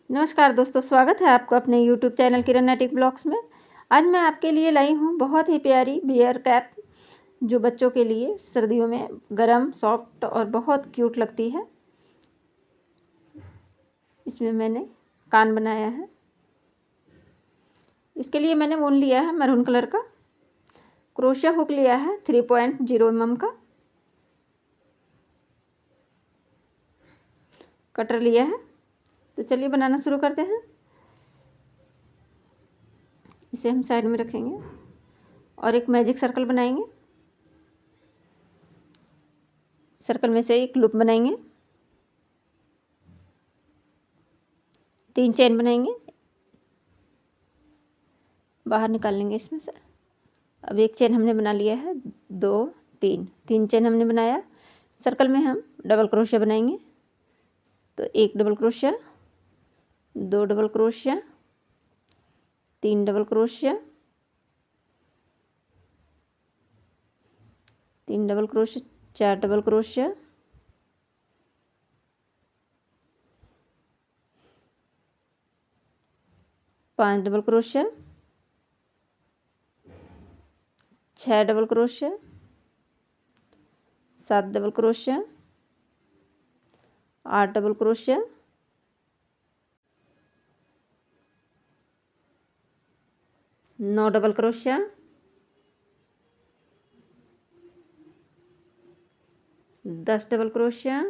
नमस्कार दोस्तों, स्वागत है आपको अपने यूट्यूब चैनल किरण टेक ब्लॉग्स में। आज मैं आपके लिए लाई हूँ बहुत ही प्यारी बियर कैप, जो बच्चों के लिए सर्दियों में गरम, सॉफ्ट और बहुत क्यूट लगती है। इसमें मैंने कान बनाया है। इसके लिए मैंने ऊन लिया है मैरून कलर का, क्रोशिया हुक लिया है 3.0 mm का, कटर लिया है। तो चलिए बनाना शुरू करते हैं। इसे हम साइड में रखेंगे और एक मैजिक सर्कल बनाएंगे। सर्कल में से एक लूप बनाएंगे, 3 चेन बनाएंगे, बाहर निकाल लेंगे इसमें से। अब एक चेन हमने बना लिया है, 2 3 चेन हमने बनाया। सर्कल में हम डबल क्रोशिया बनाएंगे। तो 1 double crochet, 2 double crochet, 3 double crochet, 3 double crochet, 4 double crochet, 5 double crochet, 6 double crochet, 7 double crochet, 8 double crochet, 9 double crochet, 10 double crochet,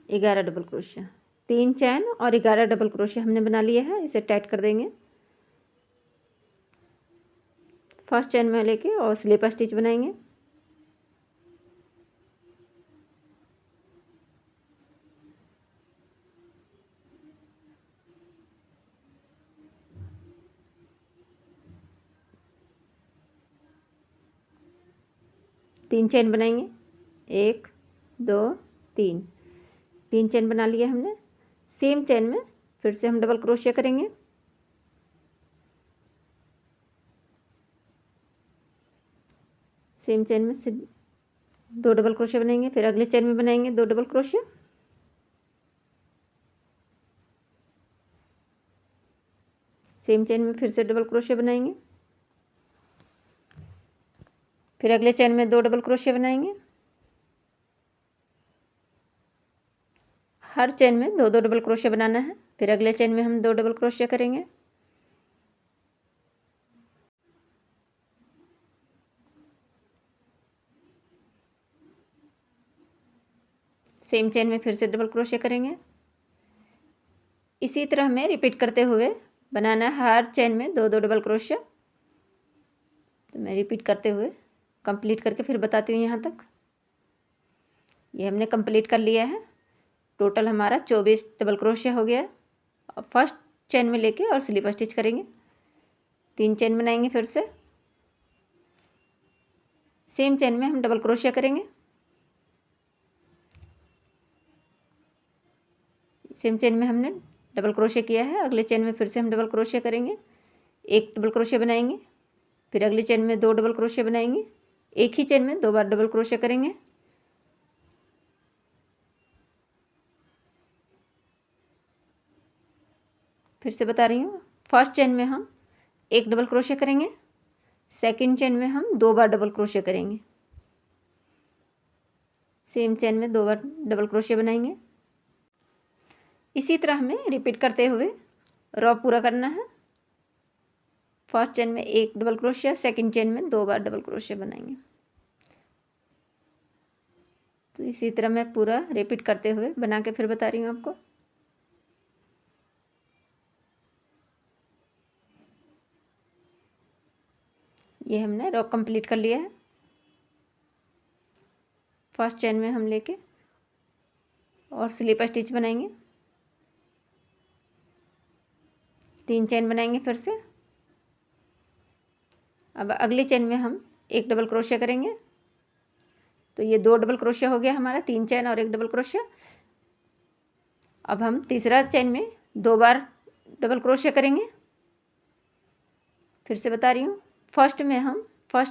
11 double crochet. 3 चैन और 11 डबल क्रोशिया हमने बना लिया है। इसे टाइट कर देंगे। फर्स्ट चैन में लेके और स्लिप स्टिच बनाएंगे। तीन चेन बनाएंगे, 1 2 3, 3 चेन बना लिया हमने। सेम चेन में फिर से हम डबल क्रोशिया करेंगे। सेम चेन में से 2 डबल क्रोशिया बनाएंगे। फिर अगले चेन में बनाएंगे 2 डबल क्रोशिया। सेम चेन में फिर से डबल क्रोशिया बनाएंगे। फिर अगले चेन में 2 डबल क्रोशिया बनाएंगे। हर चेन में 2 2 डबल क्रोशिया बनाना है। फिर अगले चेन में हम 2 डबल क्रोशिया करेंगे। सेम चेन में फिर से डबल क्रोशिया करेंगे। इसी तरह हमें रिपीट करते हुए बनाना है हर चेन में 2 2 डबल क्रोशिया। तो मैं रिपीट करते हुए कंप्लीट करके फिर बताती हूँ यहाँ तक। ये हमने कंप्लीट कर लिया है। टोटल हमारा 24 डबल क्रोशिया हो गया। अब फर्स्ट चेन में लेके और स्लिप स्टिच करेंगे। 3 चेन बनाएंगे। फिर से सेम चेन में हम डबल क्रोशिया करेंगे। सेम चेन में हमने डबल क्रोशिया किया है। अगले चेन में फिर से हम डबल क्रोशिया करेंगे। 1 डबल क्रोशिया बनाएंगे। फिर अगले चेन में 2 डबल क्रोशिया बनाएंगे। एक ही चेन में 2 बार डबल क्रोशिया करेंगे। फिर से बता रही हूँ, फर्स्ट चेन में हम 1 डबल क्रोशिया करेंगे। सेकंड चेन में हम 2 बार डबल क्रोशिया करेंगे। सेम चेन में 2 बार डबल क्रोशिया बनाएंगे। इसी तरह हमें रिपीट करते हुए रॉ पूरा करना है। फर्स्ट चेन में 1 डबल क्रोशिया, सेकंड चेन में 2 बार डबल क्रोशिया बनाएंगे। तो इसी तरह मैं पूरा रिपीट करते हुए बना के फिर बता रही हूँ आपको। ये हमने रॉ कंप्लीट कर लिया है। फर्स्ट चेन में हम लेके और स्लिप स्टिच बनाएंगे। 3 चेन बनाएंगे फिर से। अब अगली चेन में हम 1 डबल क्रोशिया करेंगे। तो ये 2 डबल क्रोशिया हो गया हमारा, 3 चेन और 1 डबल क्रोशिया। अब हम तीसरा चेन में 2 बार डबल क्रोशिया करेंगे। फिर से बता रही हूँ, फर्स्ट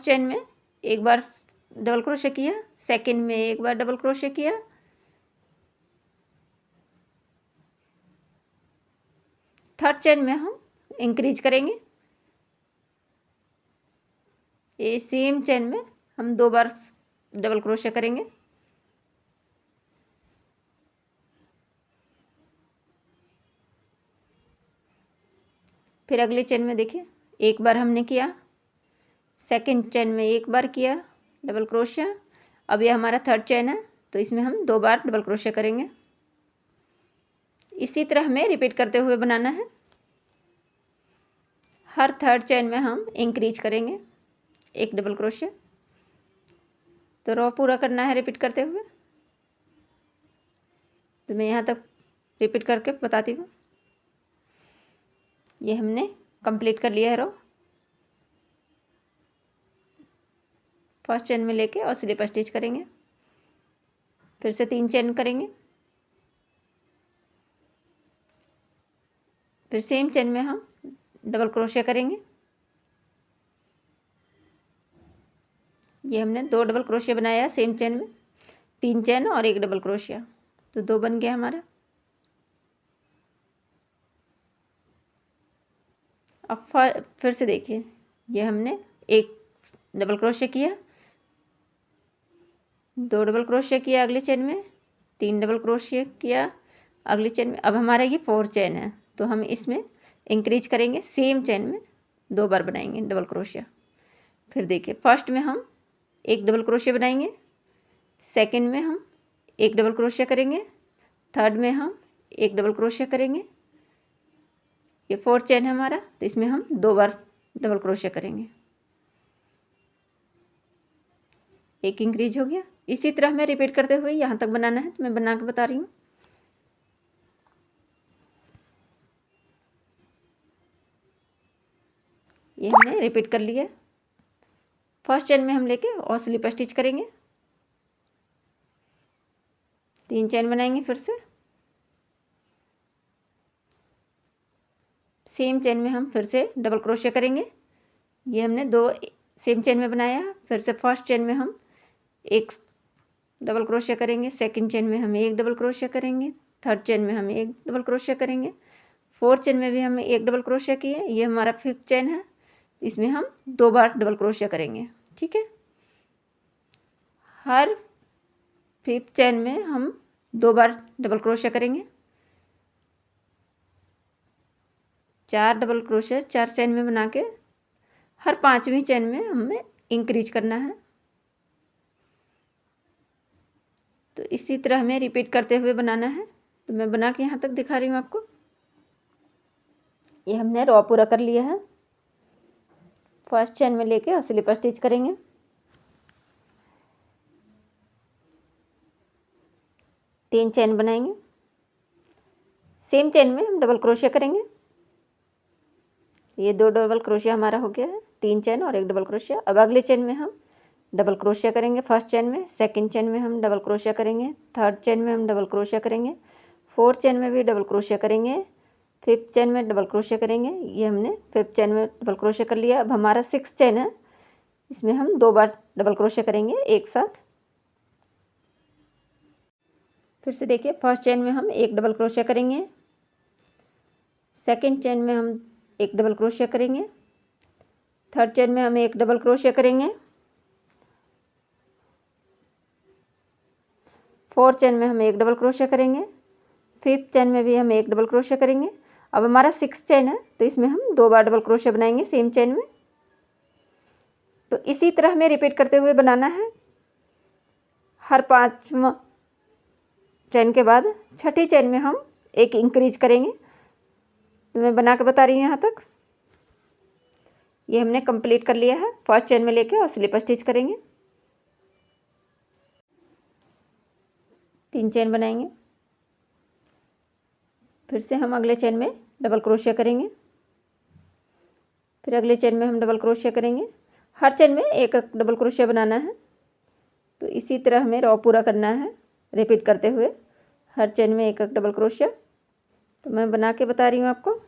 चेन में 1 बार डबल क्रोशिया किया, सेकंड में 1 बार डबल क्रोशिया किया, थर्ड चेन में हम इंक्रीज करेंगे। ये सेम चेन में हम 2 बार डबल क्रोशे करेंगे। फिर अगले चेन में देखिए एक बार हमने किया, सेकंड चेन में एक बार किया डबल क्रोशिया। अब ये हमारा थर्ड चेन है तो इसमें हम 2 बार डबल क्रोशिया करेंगे। इसी तरह हमें रिपीट करते हुए बनाना है। हर थर्ड चेन में हम इंक्रीज करेंगे एक डबल क्रोशिया। तो रो पूरा करना है रिपीट करते हुए। तो मैं यहाँ तक रिपीट करके बताती हूँ। ये हमने कंप्लीट कर लिया है रो। फर्स्ट चेन में लेके और स्लिप स्टिच करेंगे, फिर से 3 चेन करेंगे, फिर सेम चेन में हम डबल क्रोशिया करेंगे। ये हमने 2 डबल क्रोशिया बनाया सेम चेन में, 3 चेन और 1 डबल क्रोशिया, तो 2 बन गया हमारा। अब फिर से देखिए, ये हमने 1 डबल क्रोशिया किया, 2 डबल क्रोशिया किया अगले चेन में, 3 डबल क्रोशिया किया अगले चेन में। अब हमारा ये 4 चेन है तो हम इसमें इंक्रीज करेंगे, सेम चेन में 2 बार बनाएंगे डबल क्रोशिया। फिर देखिए फर्स्ट में हम 1 डबल क्रोशिया बनाएंगे, सेकंड में हम 1 डबल क्रोशिया करेंगे, थर्ड में हम 1 डबल क्रोशिया करेंगे। ये 4 चेन है हमारा तो इसमें हम 2 बार डबल क्रोशिया करेंगे। एक इंक्रीज हो गया। इसी तरह हमें रिपीट करते हुए यहाँ तक बनाना है, तो मैं बना के बता रही हूँ। ये हमने रिपीट कर लिया। फर्स्ट चेन में हम लेके और स्लिप स्टिच करेंगे, 3 चेन बनाएंगे, फिर से सेम चेन में हम फिर से डबल क्रोशिया करेंगे। ये हमने 2 सेम चेन में बनाया। फिर से फर्स्ट चेन में हम 1 डबल क्रोशिया करेंगे, सेकंड चेन में हम 1 डबल क्रोशिया करेंगे, थर्ड चेन में हम 1 डबल क्रोशिया करेंगे, फोर्थ चेन में भी हम 1 डबल क्रोशिया किए। ये हमारा 5th चेन है, इसमें हम 2 बार डबल क्रोशिया करेंगे। ठीक है, हर 5th चेन में हम 2 बार डबल क्रोशिया करेंगे। 4 डबल क्रोशिया 4 चेन में बना के हर 5वीं चेन में हमें इंक्रीज करना है। तो इसी तरह हमें रिपीट करते हुए बनाना है। तो मैं बना के यहाँ तक दिखा रही हूँ आपको। ये हमने रो पूरा कर लिया है। फर्स्ट चेन में लेके और स्लिप स्टिच करेंगे, तीन चेन बनाएंगे, सेम चेन में हम डबल क्रोशिया करेंगे। ये 2 डबल क्रोशिया हमारा हो गया है, 3 चेन और 1 डबल क्रोशिया। अब अगले चेन में हम डबल क्रोशिया करेंगे। फर्स्ट चेन में, सेकंड चेन में हम डबल क्रोशिया करेंगे, थर्ड चेन में हम डबल क्रोशिया करेंगे, फोर्थ चेन में भी डबल क्रोशिया करेंगे, 5th चेन में डबल क्रोशिया करेंगे। ये हमने 5th चेन में डबल क्रोशिया कर लिया। अब हमारा 6th चेन है, इसमें हम 2 बार डबल क्रोशिया करेंगे एक साथ। फिर से देखिए, फर्स्ट चेन में हम 1 डबल क्रोशिया करेंगे, सेकंड चेन में हम 1 डबल क्रोशिया करेंगे, थर्ड चेन में हम 1 डबल क्रोशिया करेंगे, फोर्थ चेन में हम 1 डबल क्रोशिया करेंगे, 5th चेन में भी हम 1 डबल क्रोशिया करेंगे। अब हमारा 6th चेन है तो इसमें हम 2 बार डबल क्रोशिया बनाएंगे सेम चेन में। तो इसी तरह हमें रिपीट करते हुए बनाना है। हर 5वां चेन के बाद 6ठी चेन में हम 1 इंक्रीज करेंगे। तो मैं बना के बता रही हूँ यहाँ तक। ये हमने कंप्लीट कर लिया है। फर्स्ट चेन में लेके और स्लिप स्टिच करेंगे, 3 चेन बनाएंगे, फिर से हम अगले चेन में डबल क्रोशिया करेंगे, फिर अगले चेन में हम डबल क्रोशिया करेंगे। हर चेन में 1 डबल क्रोशिया बनाना है। तो इसी तरह हमें रो पूरा करना है रिपीट करते हुए, हर चेन में 1 डबल क्रोशिया। तो मैं बना के बता रही हूँ आपको।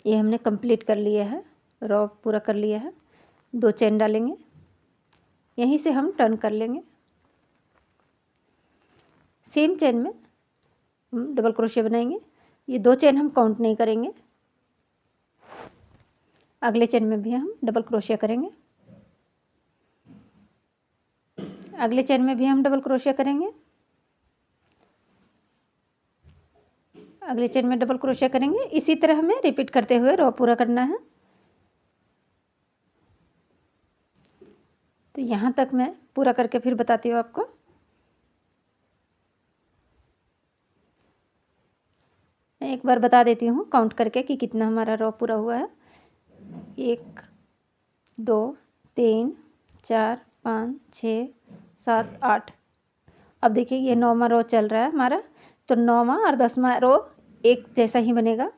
ये हमने कंप्लीट कर लिया है, रॉ पूरा कर लिया है। 2 चेन डालेंगे, यहीं से हम टर्न कर लेंगे। सेम चेन में हम डबल क्रोशिया बनाएंगे। ये 2 चेन हम काउंट नहीं करेंगे, अगले चेन में भी हम डबल क्रोशिया करेंगे। अगले चेन में भी हम डबल क्रोशिया करेंगे, अगले चेन में डबल क्रोशिया करेंगे। इसी तरह हमें रिपीट करते हुए रॉ पूरा करना है। तो यहाँ तक मैं पूरा करके फिर बताती हूँ आपको। मैं एक बार बता देती हूँ काउंट करके कि कितना हमारा रॉ पूरा हुआ है। 1 2 3 4 5 6 7 8। अब देखिए ये 9वां रो चल रहा है हमारा, तो 9वां और 10वां रो एक जैसा ही बनेगा।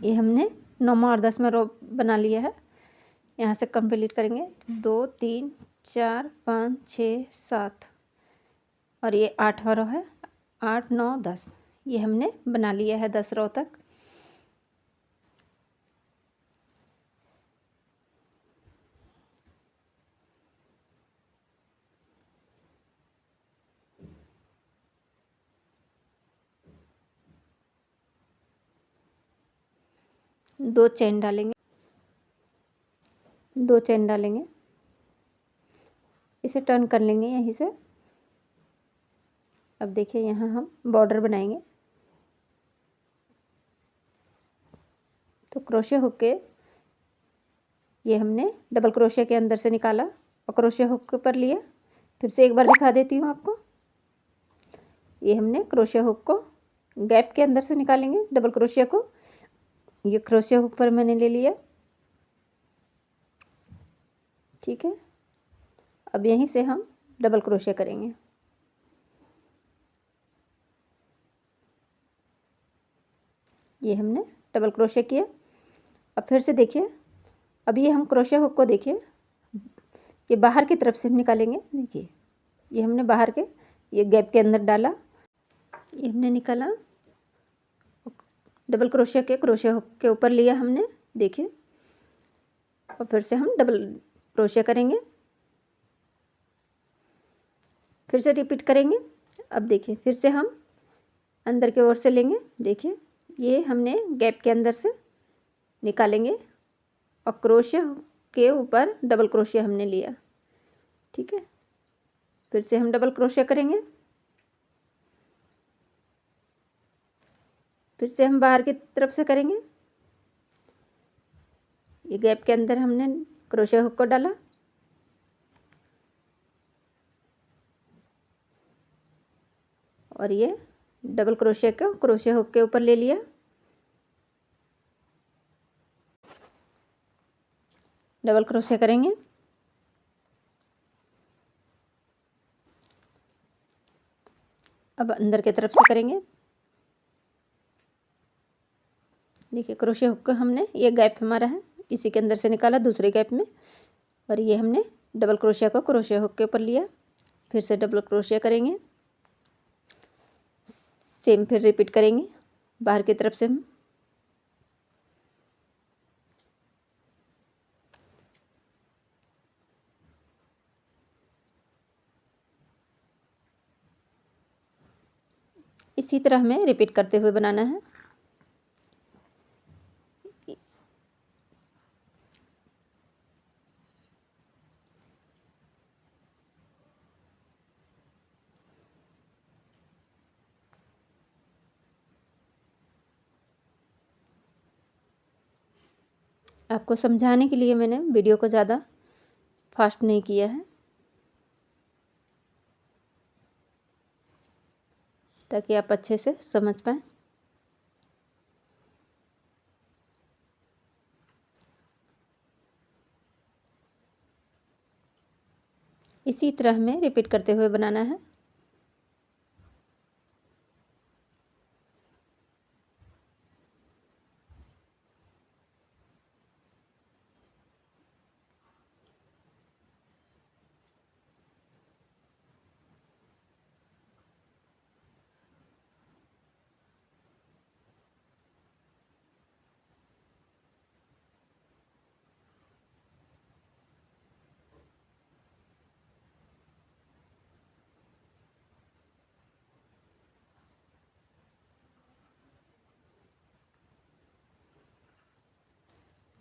ये हमने 9वां और 10वां रो बना लिया है। यहाँ से कंप्लीट करेंगे 2 3 4 5 6 7 और ये 8वां रो है। 8 9 10, ये हमने बना लिया है 10 रो तक। दो चेन डालेंगे, 2 चेन डालेंगे, इसे टर्न कर लेंगे यहीं से। अब देखिए यहाँ हम बॉर्डर बनाएंगे। तो क्रोशे हुक के ये हमने डबल क्रोशे के अंदर से निकाला और क्रोशे हुक पर लिया। फिर से एक बार दिखा देती हूँ आपको। ये हमने क्रोशे हुक को गैप के अंदर से निकालेंगे, डबल क्रोशे को। ये क्रोशे हुक पर मैंने ले लिया, ठीक है। अब यहीं से हम डबल क्रोशे करेंगे। ये हमने डबल क्रोशे किया। अब फिर से देखिए, अब ये हम क्रोशे हुक को देखिए, ये बाहर की तरफ से हम निकालेंगे। देखिए ये हमने बाहर के ये गैप के अंदर डाला, ये हमने निकाला, डबल क्रोशे हुक के ऊपर लिया हमने, देखिए। और फिर से हम डबल क्रोशे करेंगे, फिर से रिपीट करेंगे। अब देखिए फिर से हम अंदर की ओर से लेंगे। देखिए ये हमने गैप के अंदर से निकालेंगे और क्रोशे के ऊपर डबल क्रोशे हमने लिया, ठीक है। फिर से हम डबल क्रोशे करेंगे, फिर से हम बाहर की तरफ से करेंगे। ये गैप के अंदर हमने क्रोशे हुक को डाला और ये डबल क्रोशे को क्रोशे हुक के ऊपर ले लिया। डबल क्रोशे करेंगे, अब अंदर की तरफ से करेंगे। देखिए क्रोशे हुक को हमने, ये गैप हमारा है, इसी के अंदर से निकाला दूसरे गैप में, और ये हमने डबल क्रोशे को क्रोशे हुक के ऊपर लिया। फिर से डबल क्रोशे करेंगे, सेम फिर रिपीट करेंगे बाहर की तरफ से हम। इसी तरह हमें रिपीट करते हुए बनाना है। आपको समझाने के लिए मैंने वीडियो को ज़्यादा फास्ट नहीं किया है, ताकि आप अच्छे से समझ पाएँ। इसी तरह हमें रिपीट करते हुए बनाना है।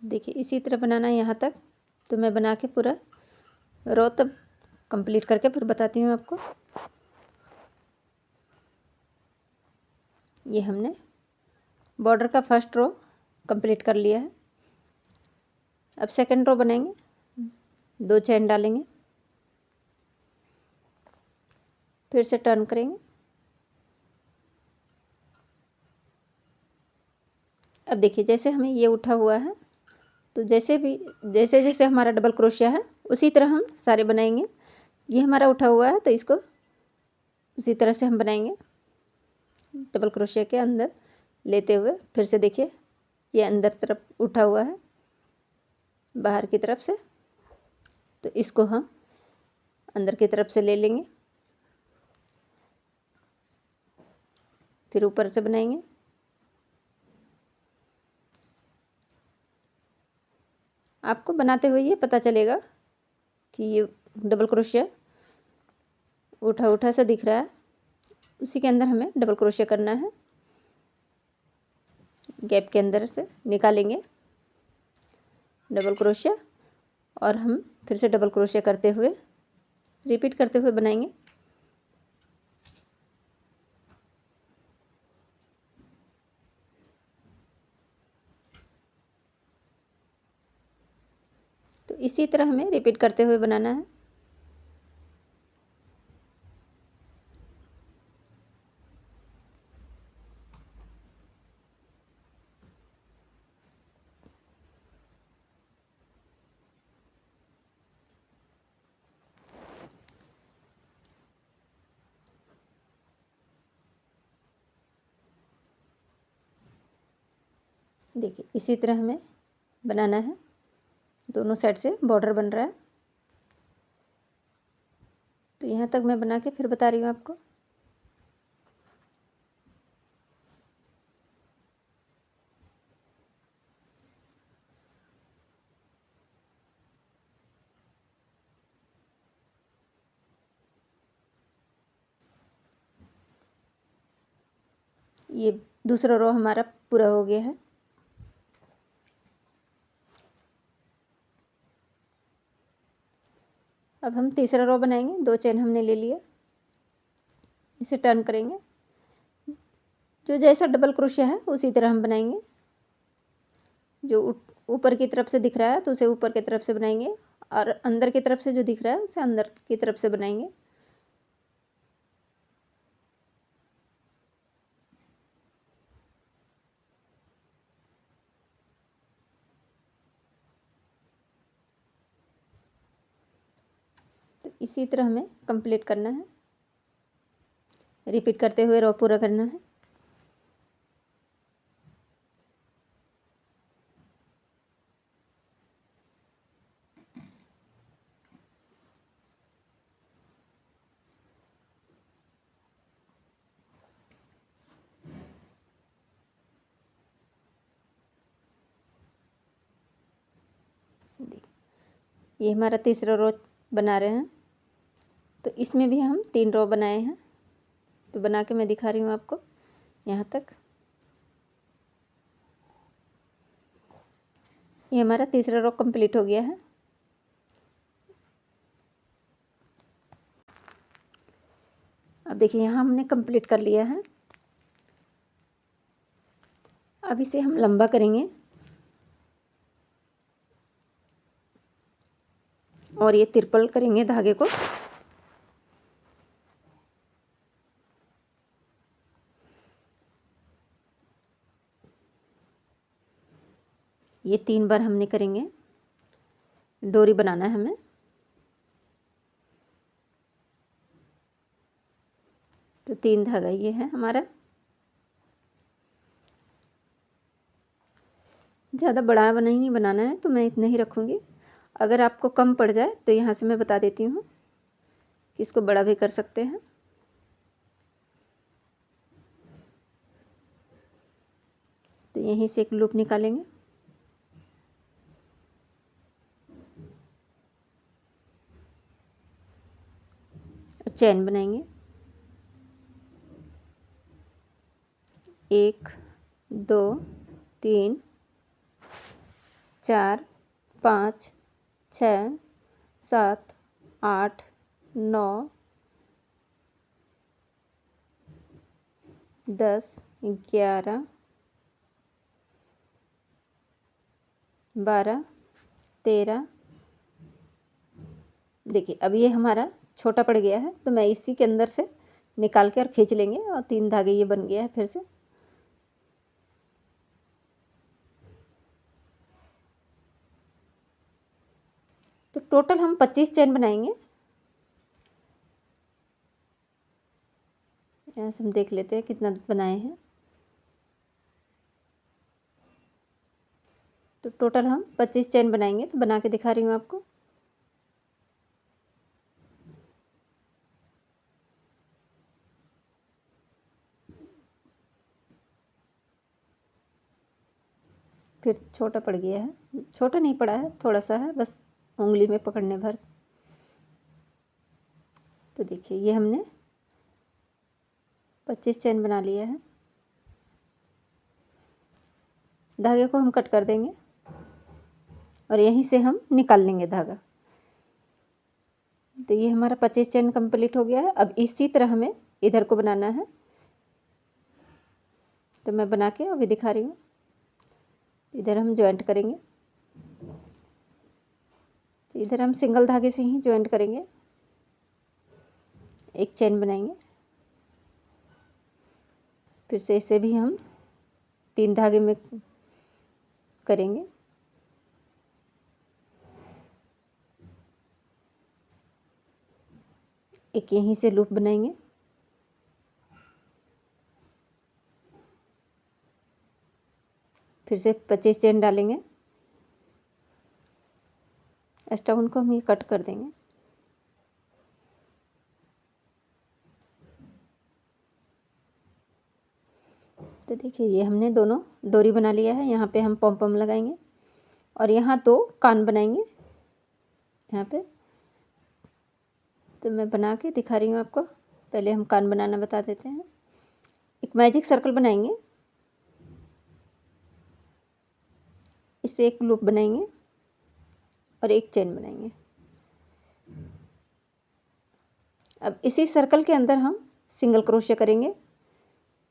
देखिए इसी तरह बनाना है यहाँ तक। तो मैं बना के पूरा रो तब कंप्लीट करके फिर बताती हूँ आपको। ये हमने बॉर्डर का फर्स्ट रो कंप्लीट कर लिया है। अब सेकंड रो बनाएंगे, 2 चेन डालेंगे, फिर से टर्न करेंगे। अब देखिए जैसे हमें ये उठा हुआ है, तो जैसे जैसे हमारा डबल क्रोशिया है उसी तरह हम सारे बनाएंगे। ये हमारा उठा हुआ है तो इसको उसी तरह से हम बनाएंगे, डबल क्रोशिया के अंदर लेते हुए। फिर से देखिए ये अंदर तरफ उठा हुआ है बाहर की तरफ से, तो इसको हम अंदर की तरफ से ले लेंगे, फिर ऊपर से बनाएंगे। आपको बनाते हुए ये पता चलेगा कि ये डबल क्रोशिया उठा उठा सा दिख रहा है, उसी के अंदर हमें डबल क्रोशिया करना है। गैप के अंदर से निकालेंगे डबल क्रोशिया और हम फिर से डबल क्रोशिया करते हुए रिपीट करते हुए बनाएंगे। तो इसी तरह हमें रिपीट करते हुए बनाना है। देखिए इसी तरह हमें बनाना है, दोनों साइड से बॉर्डर बन रहा है। तो यहाँ तक मैं बना के फिर बता रही हूँ आपको। ये दूसरा रो हमारा पूरा हो गया है। अब हम तीसरा रो बनाएंगे, 2 चेन हमने ले लिया, इसे टर्न करेंगे। जो जैसा डबल क्रोशिया है उसी तरह हम बनाएंगे। जो ऊपर की तरफ से दिख रहा है तो उसे ऊपर की तरफ से बनाएंगे, और अंदर की तरफ से जो दिख रहा है उसे अंदर की तरफ से बनाएंगे। तो इसी तरह हमें कंप्लीट करना है, रिपीट करते हुए रो पूरा करना है। ये हमारा तीसरा रो बना रहे हैं, तो इसमें भी हम 3 रो बनाए हैं। तो बना के मैं दिखा रही हूँ आपको यहाँ तक। ये हमारा तीसरा रो कंप्लीट हो गया है। अब देखिए यहाँ हमने कंप्लीट कर लिया है। अब इसे हम लंबा करेंगे और ये तिरपल करेंगे धागे को। ये 3 बार हमने करेंगे, डोरी बनाना है हमें। तो 3 धागा ये है हमारा। ज़्यादा बड़ा नहीं बनाना है तो मैं इतना ही रखूँगी। अगर आपको कम पड़ जाए तो यहाँ से मैं बता देती हूँ कि इसको बड़ा भी कर सकते हैं। तो यहीं से एक लूप निकालेंगे, और चैन बनाएंगे। 1 2 3 4 5 6 7 8 9 10 11 12 13। देखिए अब ये हमारा छोटा पड़ गया है, तो मैं इसी के अंदर से निकाल के और खींच लेंगे और 3 धागे ये बन गया है फिर से। तो टोटल हम 25 चेन बनाएंगे। यहाँ से हम देख लेते हैं कितना बनाए हैं। तो टोटल हम 25 चेन बनाएंगे, तो बना के दिखा रही हूँ आपको। फिर छोटा पड़ गया है, छोटा नहीं पड़ा है, थोड़ा सा है, बस उंगली में पकड़ने भर। तो देखिए ये हमने 25 चेन बना लिया है। धागे को हम कट कर देंगे और यहीं से हम निकाल लेंगे धागा। तो ये हमारा 25 चेन कंप्लीट हो गया है। अब इसी तरह हमें इधर को बनाना है, तो मैं बना के अभी दिखा रही हूँ। इधर हम जॉइंट करेंगे, तो इधर हम सिंगल धागे से ही जॉइंट करेंगे। एक चेन बनाएंगे, फिर से इसे भी हम 3 धागे में करेंगे। एक यहीं से लूप बनाएंगे, फिर से 25 चेन डालेंगे। एक्स्ट्रा को हम ये कट कर देंगे। तो देखिए ये हमने दोनों डोरी बना लिया है। यहाँ पे हम पॉम पॉम लगाएंगे और यहाँ 2 कान बनाएंगे यहाँ पे। तो मैं बना के दिखा रही हूँ आपको। पहले हम कान बनाना बता देते हैं। एक मैजिक सर्कल बनाएंगे, इससे एक लूप बनाएंगे और एक चेन बनाएंगे। अब इसी सर्कल के अंदर हम सिंगल क्रोशिया करेंगे।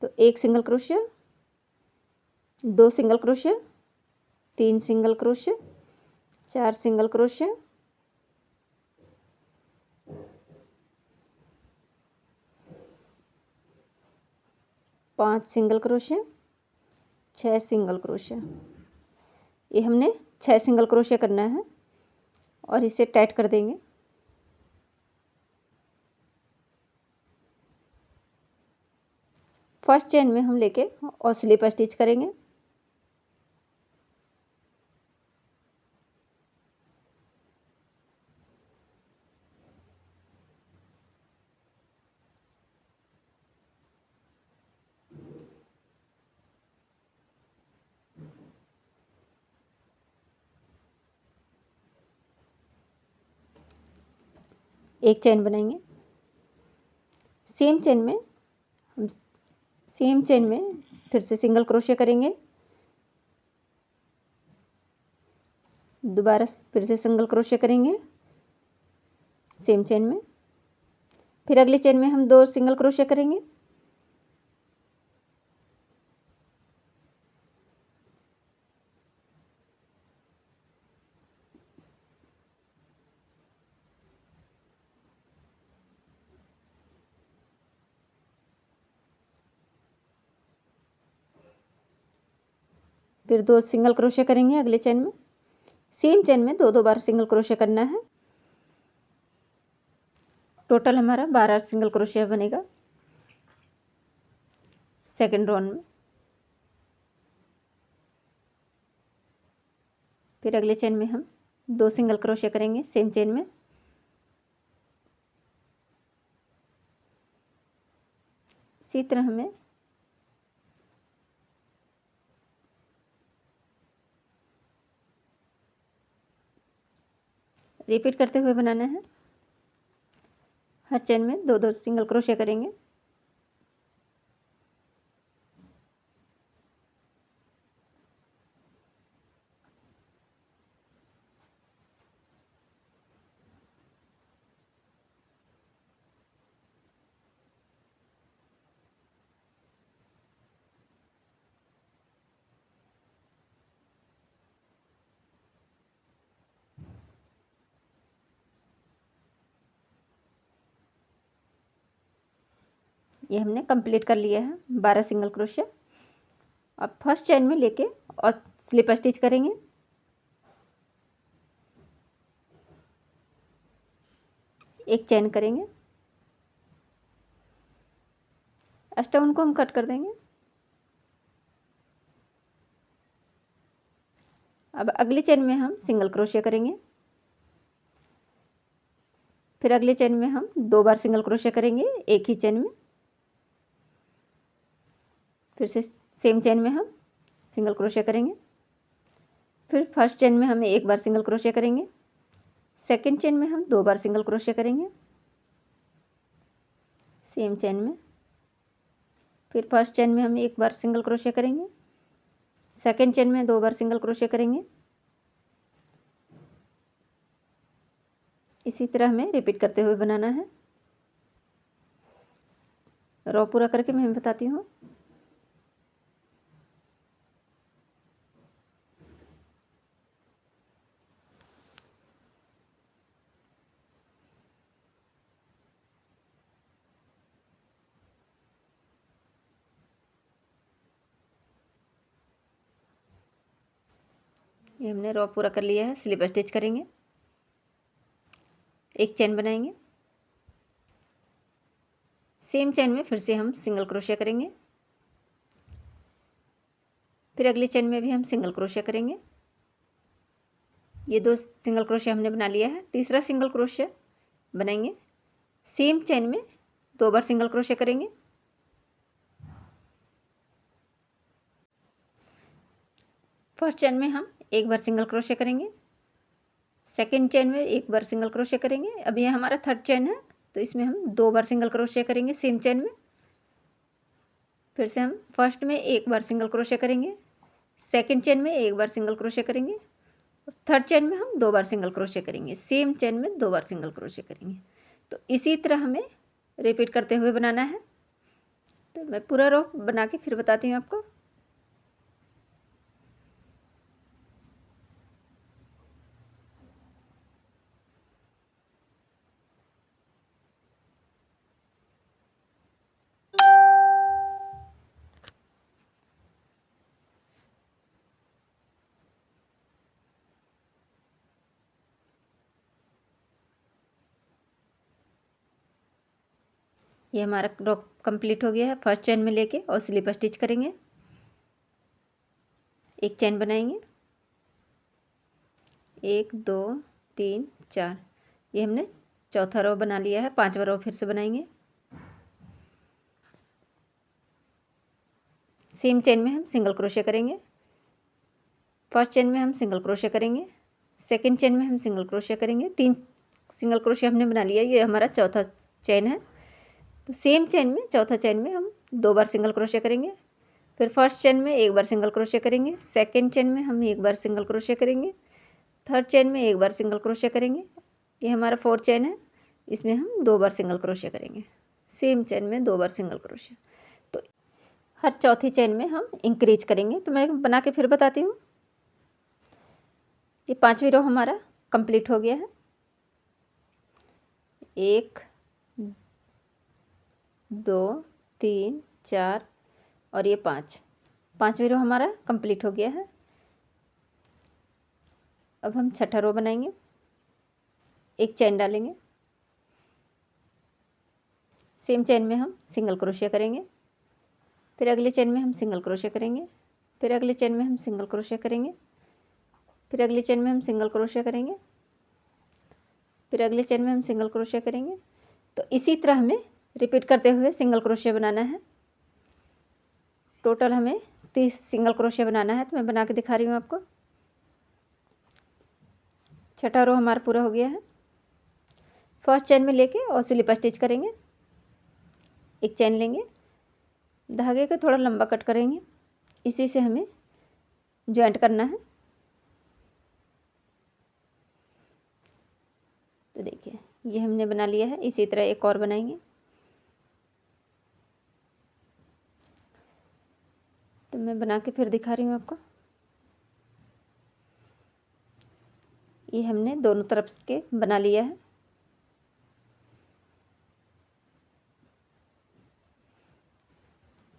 तो 1 single crochet, 2 single crochet, 3 single crochet, 4 single crochet, 5 single crochet, 6 single crochet. ये हमने 6 सिंगल क्रोशिया करना है और इसे टाइट कर देंगे। फर्स्ट चेन में हम लेके और स्लिप स्टिच करेंगे। एक चेन बनाएंगे। सेम चेन में फिर से सिंगल क्रोशिया करेंगे। दोबारा फिर से सिंगल क्रोशिया करेंगे सेम चेन में। फिर अगली चेन में हम 2 सिंगल क्रोशिया करेंगे। फिर 2 सिंगल क्रोशिया करेंगे अगले चेन में। सेम चेन में 2 बार सिंगल क्रोशिया करना है। टोटल हमारा 12 सिंगल क्रोशिया बनेगा सेकंड राउंड में। फिर अगले चेन में हम 2 सिंगल क्रोशिया करेंगे सेम चेन में। इसी तरह हमें रिपीट करते हुए बनाना है। हर चेन में 2 सिंगल क्रोशिया करेंगे। ये हमने कंप्लीट कर लिया है 12 सिंगल क्रोशिया। अब फर्स्ट चेन में लेके और स्लिप स्टिच करेंगे। एक चेन करेंगे, स्टोन को हम कट कर देंगे। अब अगली चेन में हम सिंगल क्रोशिया करेंगे। फिर अगली चेन में हम 2 बार सिंगल क्रोशिया करेंगे एक ही चेन में। फिर से सेम चेन में हम सिंगल क्रोशिया करेंगे। फिर फर्स्ट चेन में हम 1 बार सिंगल क्रोशिया करेंगे। सेकंड चेन में हम 2 बार सिंगल क्रोशिया करेंगे सेम चेन में। फिर फर्स्ट चेन में हम 1 बार सिंगल क्रोशिया करेंगे। सेकंड चेन में 2 बार सिंगल क्रोशिया करेंगे। इसी तरह हमें रिपीट करते हुए बनाना है। रो पूरा करके मैं बताती हूँ। ये हमने रो पूरा कर लिया है। स्लिप स्टिच करेंगे, एक चेन बनाएंगे, सेम चेन में फिर से हम सिंगल क्रोशिया करेंगे। फिर अगली चेन में भी हम सिंगल क्रोशिया करेंगे। ये 2 सिंगल क्रोशिया हमने बना लिया है। तीसरा सिंगल क्रोशिया बनाएंगे, सेम चेन में 2 बार सिंगल क्रोशिया करेंगे। फर्स्ट चेन में हम 1 बार सिंगल क्रोशिया करेंगे। सेकंड चेन में 1 बार सिंगल क्रोशिया करेंगे। अब ये हमारा थर्ड चेन है, तो इसमें हम 2 बार सिंगल क्रोशिया करेंगे सेम चेन में। फिर से हम फर्स्ट में 1 बार सिंगल क्रोशिया करेंगे, सेकंड चेन में 1 बार सिंगल क्रोशिया करेंगे, थर्ड चेन में हम 2 बार सिंगल क्रोशिया करेंगे, सेम चेन में 2 बार सिंगल क्रोशिया करेंगे। तो इसी तरह हमें रिपीट करते हुए बनाना है। तो मैं पूरा रो बना के फिर बताती हूँ आपको। ये हमारा रो कंप्लीट हो गया है। फर्स्ट चेन में लेके और स्लिप स्टिच करेंगे, एक चेन बनाएंगे, 1 2 3 4। ये हमने चौथा रो बना लिया है। 5वां रो फिर से बनाएंगे। सेम चेन में हम सिंगल क्रोशिया करेंगे। फर्स्ट चेन में हम सिंगल क्रोशिया करेंगे, सेकंड चेन में हम सिंगल क्रोशिया करेंगे। 3 सिंगल क्रोशिया हमने बना लिया। ये हमारा चौथा चेन है। तो सेम चेन में चौथा चेन में हम 2 बार सिंगल क्रोशिया करेंगे। फिर फर्स्ट चेन में 1 बार सिंगल क्रोशिया करेंगे, सेकंड चेन में हम 1 बार सिंगल क्रोशिया करेंगे, थर्ड चेन में 1 बार सिंगल क्रोशिया करेंगे। ये हमारा फोर्थ चेन है, इसमें हम 2 बार सिंगल क्रोशिया करेंगे, सेम चेन में 2 बार सिंगल क्रोशिया। तो हर चौथी चेन में हम इंक्रीज करेंगे। तो मैं बना के फिर बताती हूँ। ये 5वीं रो हमारा कंप्लीट हो गया है। 1 2 3 4 और ये 5वीं रो हमारा कंप्लीट हो गया है। अब हम छठा रो बनाएंगे, एक चेन डालेंगे, सेम चेन में हम सिंगल क्रोशिया करेंगे। फिर अगले चेन में हम सिंगल क्रोशिया करेंगे। फिर अगले चेन में हम सिंगल क्रोशिया करेंगे। फिर अगले चेन में हम सिंगल क्रोशिया करेंगे। फिर अगले चेन में हम सिंगल क्रोशिया करेंगे। तो इसी तरह हमें रिपीट करते हुए सिंगल क्रोशिया बनाना है। टोटल हमें 30 सिंगल क्रोशिया बनाना है। तो मैं बना के दिखा रही हूँ आपको। छठा रो हमारा पूरा हो गया है। फर्स्ट चेन में लेके और स्लिप स्टिच करेंगे, एक चेन लेंगे, धागे को थोड़ा लंबा कट करेंगे, इसी से हमें जॉइंट करना है। तो देखिए ये हमने बना लिया है। इसी तरह एक और बनाएंगे। तो मैं बना के फिर दिखा रही हूँ आपको। ये हमने दोनों तरफ के बना लिया है।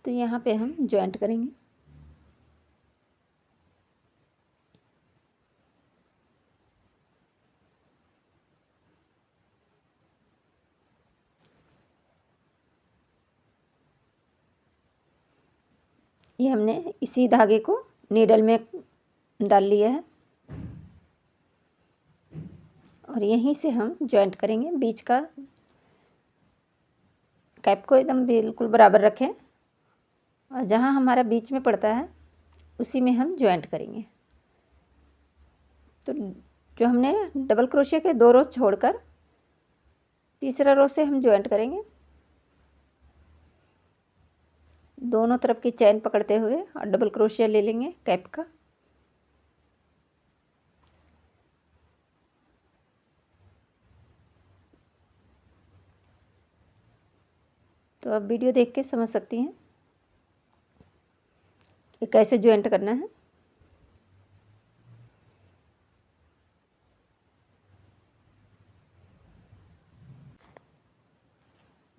तो यहाँ पे हम जॉइंट करेंगे। ये हमने इसी धागे को नीडल में डाल लिया है और यहीं से हम जॉइंट करेंगे। बीच का कैप को एकदम बिल्कुल बराबर रखें और जहाँ हमारा बीच में पड़ता है उसी में हम जॉइंट करेंगे। तो जो हमने डबल क्रोशिया के 2 रो छोड़कर तीसरा रो से हम जॉइंट करेंगे, दोनों तरफ की चैन पकड़ते हुए और डबल क्रोशिया ले लेंगे कैप का। तो अब वीडियो देख के समझ सकती हैं कि कैसे जॉइंट करना है।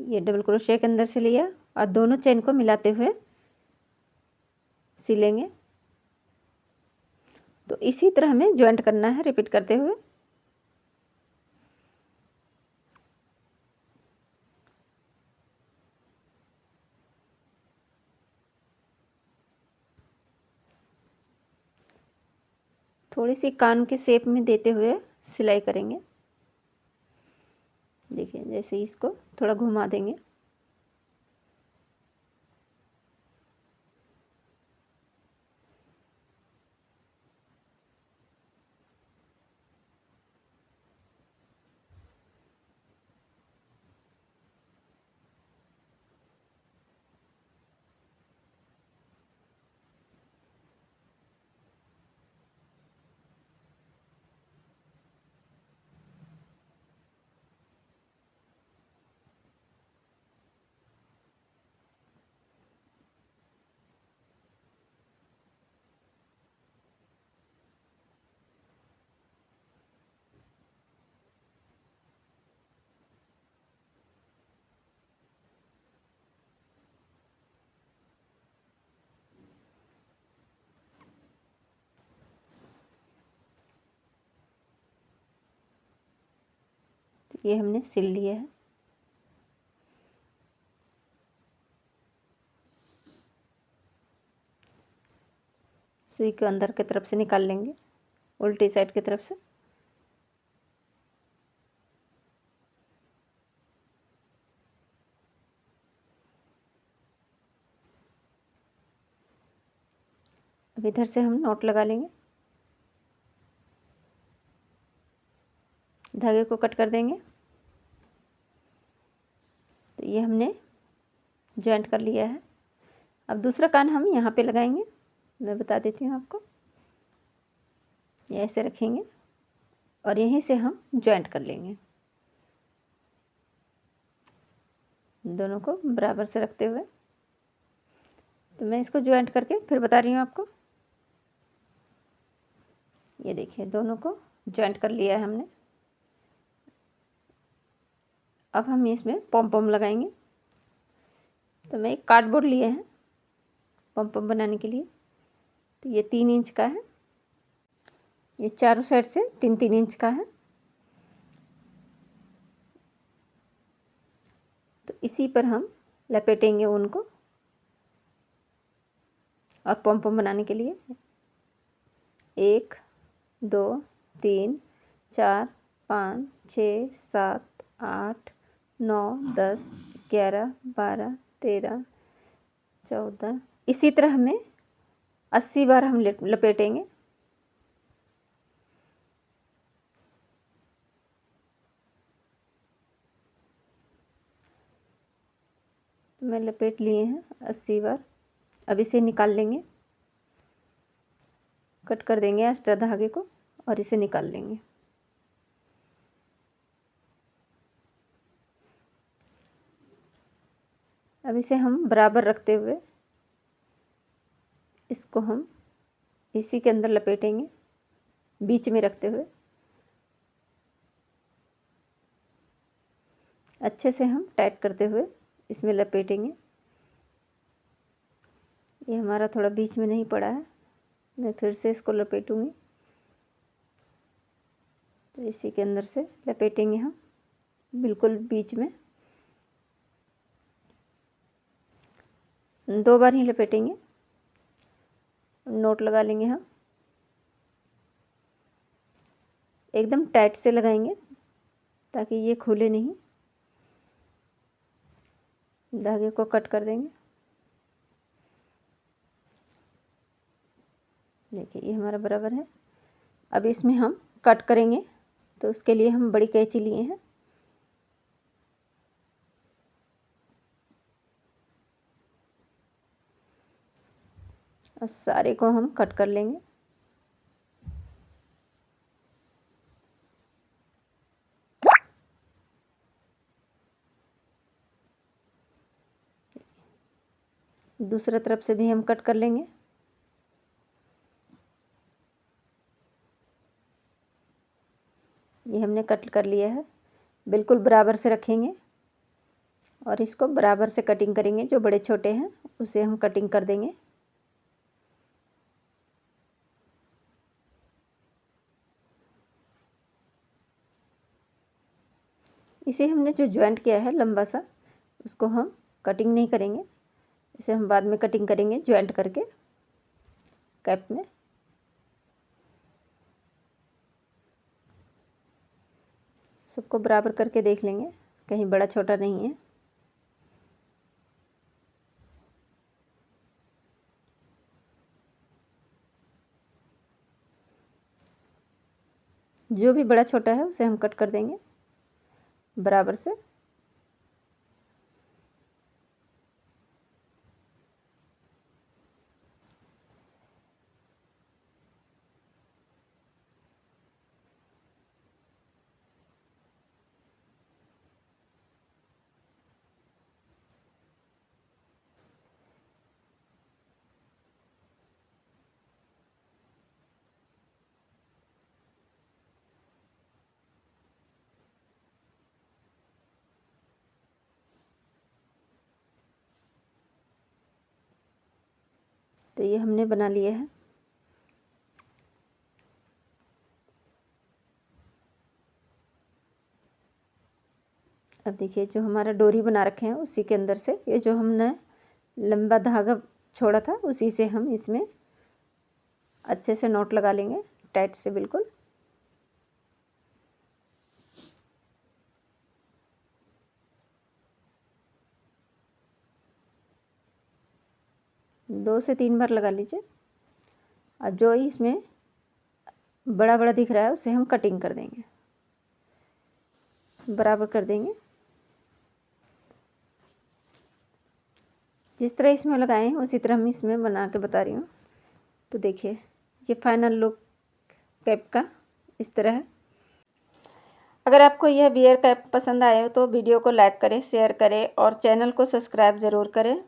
ये डबल क्रोशिया के अंदर से लिया और दोनों चेन को मिलाते हुए सिलेंगे। तो इसी तरह हमें जॉइंट करना है, रिपीट करते हुए। थोड़ी सी कान के शेप में देते हुए सिलाई करेंगे। देखिए जैसे इसको थोड़ा घुमा देंगे। तो ये हमने सिल लिया है। सुई को अंदर की तरफ से निकाल लेंगे, उल्टी साइड की तरफ से। अब इधर से हम नॉट लगा लेंगे, धागे को कट कर देंगे। तो ये हमने जॉइंट कर लिया है। अब दूसरा कान हम यहाँ पे लगाएंगे, मैं बता देती हूँ आपको। ये ऐसे रखेंगे और यहीं से हम जॉइंट कर लेंगे, दोनों को बराबर से रखते हुए। तो मैं इसको जॉइंट करके फिर बता रही हूँ आपको। ये देखिए दोनों को जॉइंट कर लिया है हमने। अब हम इसमें पॉम पॉम लगाएंगे। तो मैं एक कार्डबोर्ड लिए हैं पॉम पॉम बनाने के लिए। तो ये 3 इंच का है, ये चारों साइड से 3-3 इंच का है। तो इसी पर हम लपेटेंगे ऊन को और पॉम पॉम बनाने के लिए 1 2 3 4 5 6 7 8 9 10 11 12 13 14, इसी तरह हमें 80 बार हम लपेटेंगे। मैं लपेट लिए हैं 80 बार। अब इसे निकाल लेंगे, कट कर देंगे एक्स्ट्रा धागे को और इसे निकाल लेंगे। अब इसे हम बराबर रखते हुए इसको हम इसी के अंदर लपेटेंगे, बीच में रखते हुए अच्छे से हम टाइट करते हुए इसमें लपेटेंगे। ये हमारा थोड़ा बीच में नहीं पड़ा है, मैं फिर से इसको लपेटूँगी। तो इसी के अंदर से लपेटेंगे हम बिल्कुल बीच में, 2 बार ही लपेटेंगे। नोट लगा लेंगे हम, एकदम टाइट से लगाएंगे ताकि ये खुले नहीं। धागे को कट कर देंगे। देखिए ये हमारा बराबर है। अब इसमें हम कट करेंगे, तो उसके लिए हम बड़ी कैंची लिए हैं। और सारे को हम कट कर लेंगे। दूसरा तरफ से भी हम कट कर लेंगे। ये हमने कट कर लिया है, बिल्कुल बराबर से रखेंगे और इसको बराबर से कटिंग करेंगे। जो बड़े छोटे हैं उसे हम कटिंग कर देंगे। इसे हमने जो जॉइंट किया है लंबा सा, उसको हम कटिंग नहीं करेंगे, इसे हम बाद में कटिंग करेंगे जॉइंट करके कैप में। सबको बराबर करके देख लेंगे, कहीं बड़ा छोटा नहीं है। जो भी बड़ा छोटा है उसे हम कट कर देंगे बराबर से। तो ये हमने बना लिया है। अब देखिए जो हमारा डोरी बना रखे हैं उसी के अंदर से ये जो हमने लंबा धागा छोड़ा था उसी से हम इसमें अच्छे से नॉट लगा लेंगे, टाइट से बिल्कुल। दो से 3 बार लगा लीजिए। अब जो इसमें बड़ा बड़ा दिख रहा है उसे हम कटिंग कर देंगे, बराबर कर देंगे। जिस तरह इसमें लगाए हैं उसी तरह हम इसमें बना के बता रही हूँ। तो देखिए ये फाइनल लुक कैप का इस तरह है। अगर आपको यह बियर कैप पसंद आए तो वीडियो को लाइक करें, शेयर करें और चैनल को सब्सक्राइब ज़रूर करें।